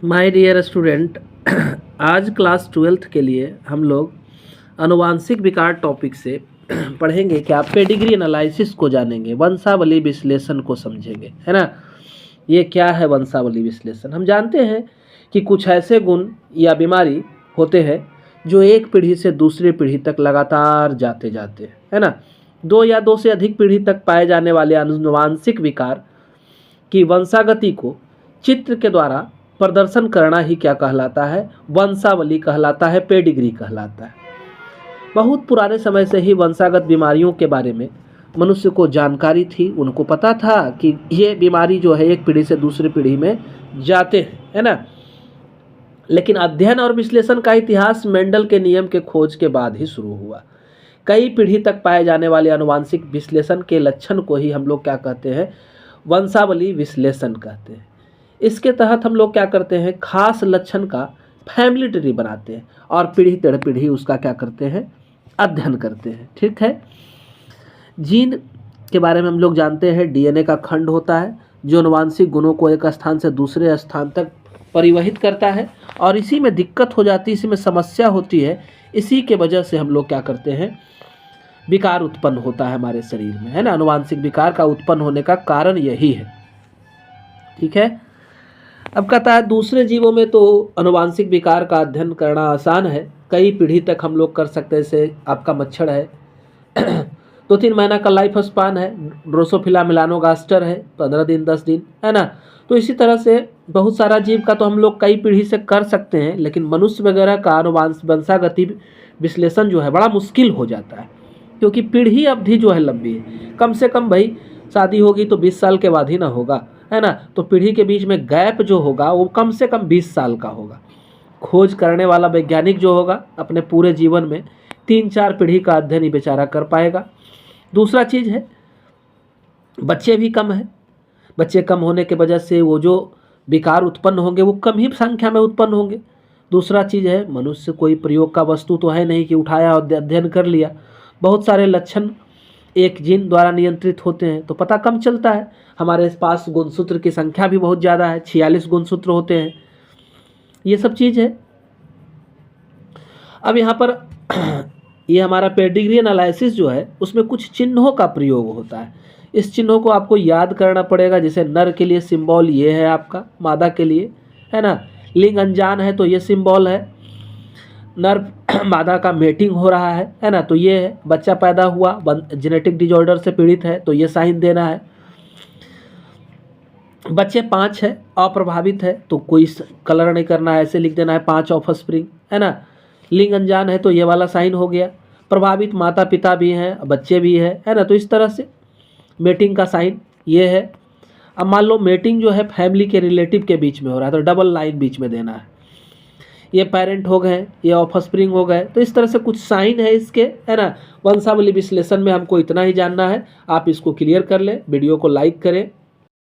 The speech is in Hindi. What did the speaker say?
माय डियर स्टूडेंट, आज क्लास ट्वेल्थ के लिए हम लोग आनुवांशिक विकार टॉपिक से पढ़ेंगे कि आप पेडिग्री एनालिसिस को जानेंगे, वंशावली विश्लेषण को समझेंगे, है ना। ये क्या है वंशावली विश्लेषण? हम जानते हैं कि कुछ ऐसे गुण या बीमारी होते हैं जो एक पीढ़ी से दूसरी पीढ़ी तक लगातार जाते जाते हैं, है ना। दो या दो से अधिक पीढ़ी तक पाए जाने वाले आनुवांशिक विकार की वंशागति को चित्र के द्वारा प्रदर्शन करना ही क्या कहलाता है? वंशावली कहलाता है, पेडिग्री कहलाता है। बहुत पुराने समय से ही वंशागत बीमारियों के बारे में मनुष्य को जानकारी थी। उनको पता था कि ये बीमारी जो है एक पीढ़ी से दूसरी पीढ़ी में जाते हैं, है ना। लेकिन अध्ययन और विश्लेषण का इतिहास मेंडल के नियम के खोज के बाद ही शुरू हुआ। कई पीढ़ी तक पाए जाने वाले आनुवांशिक विश्लेषण के लक्षण को ही हम लोग क्या कहते हैं? वंशावली विश्लेषण कहते हैं। इसके तहत हम लोग क्या करते हैं? खास लक्षण का फैमिली ट्री बनाते हैं और पीढ़ी दर पीढ़ी उसका क्या करते हैं? अध्ययन करते हैं। ठीक है। जीन के बारे में हम लोग जानते हैं, डीएनए का खंड होता है जो आनुवांशिक गुणों को एक स्थान से दूसरे स्थान तक परिवहित करता है, और इसी में दिक्कत हो जाती है, इसी में समस्या होती है। इसी के वजह से हम लोग क्या करते हैं? विकार उत्पन्न होता है हमारे शरीर में, है ना। आनुवांशिक विकार का उत्पन्न होने का कारण यही है। ठीक है। अब कहता है दूसरे जीवों में तो आनुवांशिक विकार का अध्ययन करना आसान है, कई पीढ़ी तक हम लोग कर सकते हैं। जैसे आपका मच्छर है 2-3 महीना का लाइफ स्पान है, ड्रोसोफिला मेलानोगास्टर है 15 दिन 10 दिन, है ना। तो इसी तरह से बहुत सारा जीव का तो हम लोग कई पीढ़ी से कर सकते हैं, लेकिन मनुष्य वगैरह का वंशागति विश्लेषण जो है बड़ा मुश्किल हो जाता है, क्योंकि पीढ़ी अवधि जो है लंबी है। कम से कम भाई शादी होगी तो 20 साल के बाद ही ना होगा, है ना। तो पीढ़ी के बीच में गैप जो होगा वो कम से कम 20 साल का होगा। खोज करने वाला वैज्ञानिक जो होगा अपने पूरे जीवन में 3-4 पीढ़ी का अध्ययन ही बेचारा कर पाएगा। दूसरा चीज़ है बच्चे भी कम है। बच्चे कम होने के वजह से वो जो विकार उत्पन्न होंगे वो कम ही संख्या में उत्पन्न होंगे। दूसरा चीज़ है मनुष्य कोई प्रयोग का वस्तु तो है नहीं कि उठाया और अध्ययन कर लिया। बहुत सारे लक्षण एक जीन द्वारा नियंत्रित होते हैं तो पता कम चलता है। हमारे पास गुणसूत्र की संख्या भी बहुत ज़्यादा है, 46 गुणसूत्र होते हैं। ये सब चीज़ है। अब यहाँ पर ये हमारा पेडिग्री एनालिसिस जो है उसमें कुछ चिन्हों का प्रयोग होता है। इस चिन्हों को आपको याद करना पड़ेगा। जैसे नर के लिए सिंबल ये है आपका, मादा के लिए, है ना। लिंग अनजान है तो ये सिंबल है। नर मादा का मेटिंग हो रहा है ना, तो ये है। बच्चा पैदा हुआ जेनेटिक डिजॉर्डर से पीड़ित है तो ये साइन देना है। बच्चे 5 है, अप्रभावित है तो कोई कलर नहीं करना है, ऐसे लिख देना है 5 ऑफ स्प्रिंग, है ना। लिंग अनजान है तो ये वाला साइन हो गया। प्रभावित माता पिता भी हैं, बच्चे भी है ना। तो इस तरह से मेटिंग का साइन ये है। अब मान लो मेटिंग जो है फैमिली के रिलेटिव के बीच में हो रहा है तो डबल लाइन बीच में देना है। ये पेरेंट हो गए, ये ऑफस्प्रिंग हो गए। तो इस तरह से कुछ साइन है इसके, है ना। वंशावली विश्लेषण में हमको इतना ही जानना है। आप इसको क्लियर कर लें, वीडियो को लाइक करें।